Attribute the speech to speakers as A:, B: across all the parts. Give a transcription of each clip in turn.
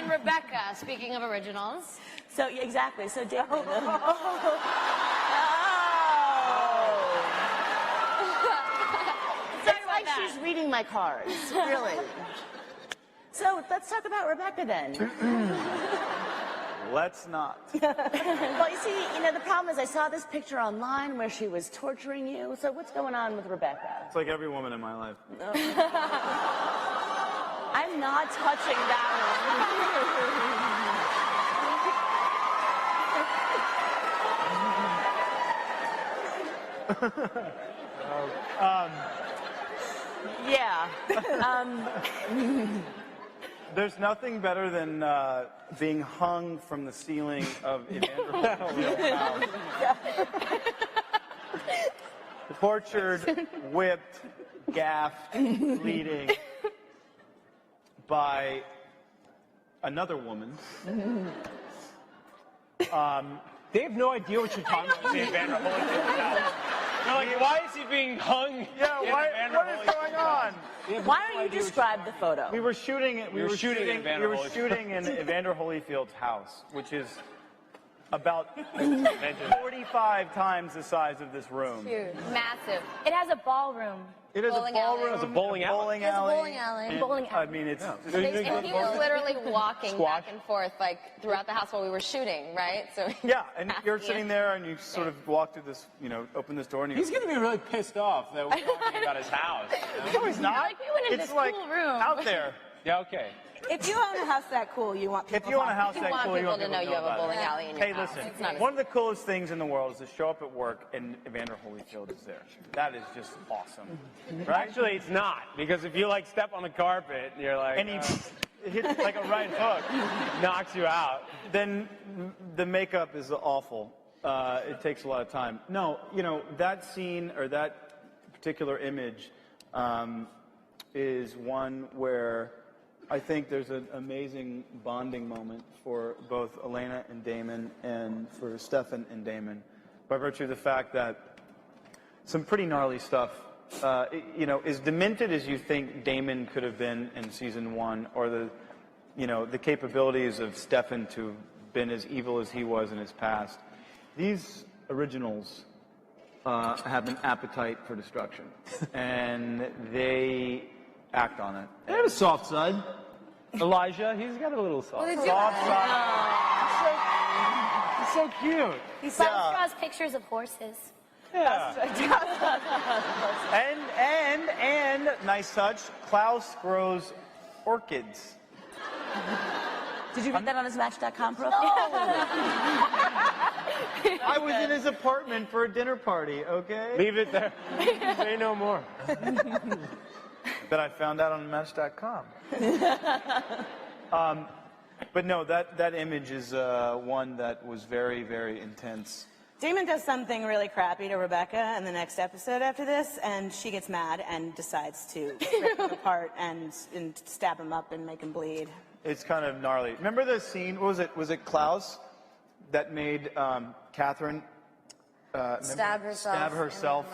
A: And Rebecca, speaking of originals.
B: So, yeah, exactly. So, Damon. It's like she's reading my cards, really. So, let's talk about Rebecca then.
C: Let's not.
B: Well, you see, the problem is I saw this picture online where she was torturing you. So what's going on with Rebecca?
C: It's like every woman in my life.
B: I'm not touching that one. Yeah.
C: There's nothing better than being hung from the ceiling of Evander Holyfield's house. Tortured, whipped, gaffed, bleeding by another woman.
D: They have no idea what you're talking about. Evander Holyfield's house. They're like, why is he being hung?
C: Yeah, what is going on?
B: Why don't you describe the photo?
C: We were shooting it. We were shooting in Evander Holyfield's house, which is about 45 times the size of this room.
A: Huge. Massive.
E: It has a ballroom.
C: It is a ballroom.
D: It's a bowling alley.
A: It's a bowling alley.
E: Bowling alley.
C: I mean, it's.
A: And he was literally walking back and forth, like, throughout the house while we were shooting, right? So
C: Yeah, and you're sitting there and you sort of walk through this, open this door and you
D: He's going to be really pissed off that we're talking about his house.
C: No, he's not.
A: Like, we went into
C: It's
A: this
C: like
A: cool room.
C: out there.
D: Yeah, okay.
F: If you own a house that cool, you want people
C: If you own a house
A: You
C: that
A: want
C: cool, you
A: people
C: want
A: to know you have a
C: about
A: bowling
C: it.
A: alley in your
C: Hey,
A: house.
C: listen,
A: It's not
C: one of the coolest things in the world is to show up at work and Evander Holyfield is there. That is just awesome, right?
D: Actually, it's not, because if you, like, step on the carpet, you're like...
C: And he hits like a right hook.
D: knocks you out.
C: Then the makeup is awful. It takes a lot of time. No, that scene or that particular image is one where I think there's an amazing bonding moment for both Elena and Damon and for Stefan and Damon by virtue of the fact that some pretty gnarly stuff, as demented as you think Damon could have been in season 1 or the capabilities of Stefan to have been as evil as he was in his past, these originals have an appetite for destruction and they act on it.
D: They have a soft side. Elijah, he's got a little soft side.
C: Soft side.
D: He's so cute.
E: He draws pictures of horses.
D: Yeah.
C: And nice touch, Klaus grows orchids.
B: Did you read that on his Match.com profile?
C: I was in his apartment for a dinner party, okay?
D: Leave it there. Say no more.
C: That I found out on Match.com. But no, that image is one that was very, very intense.
F: Damon does something really crappy to Rebecca in the next episode after this, and she gets mad and decides to rip him apart and stab him up and make him bleed.
C: It's kind of gnarly. Remember the scene? What was it? Was it Klaus that made Catherine
A: Stab herself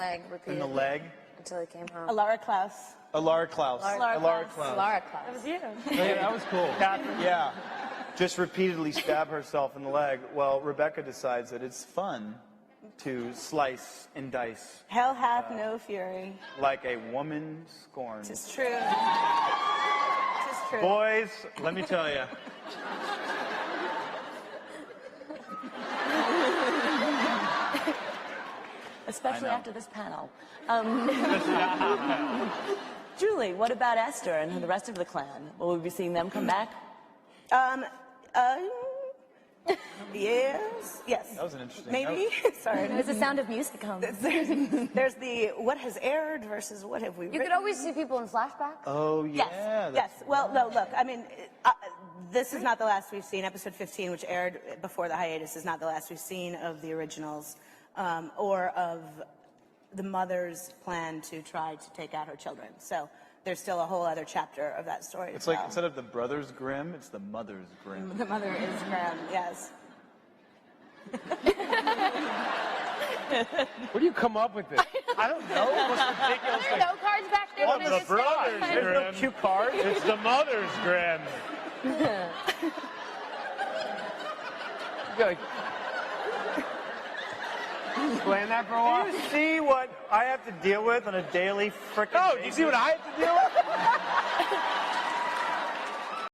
C: in the leg
A: until he came home.
F: Alara Klaus.
C: Alara Klaus.
A: Lara Klaus.
F: That was you.
D: Yeah, that was cool.
C: Catherine, yeah. Just repeatedly stab herself in the leg. Well, Rebecca decides that it's fun to slice and dice.
F: Hell hath no fury.
C: Like a woman scorned.
F: It's true. It's true.
C: Boys, let me tell you.
B: Especially after this panel. Julie, what about Esther and the rest of the clan? Will we be seeing them come back?
F: Yes.
C: That was an interesting
F: Maybe. Sorry.
E: There's the sound of music home.
F: There's the what has aired versus what have we
A: You
F: written.
A: could always see people in flashbacks.
C: Oh, yeah.
F: Yes. Well, no, look, I mean, this is not the last we've seen. Episode 15, which aired before the hiatus, is not the last we've seen of the originals or of the mother's plan to try to take out her children. So there's still a whole other chapter of that story.
C: It's like instead of the Brothers Grimm, it's the Mother's Grimm.
F: The mother is Graham, yes.
D: Where do you come up with this?
C: I don't know. It was ridiculous.
A: There are no cards back there.
D: What
A: when
D: the
A: I just
D: brothers,
A: said.
C: There's no cute card.
D: It's the Mother's Grimm. like, explain that for a while.
C: Do you see what I have to deal with on a daily frickin'
D: No,
C: basis?
D: do you see what I have to deal with?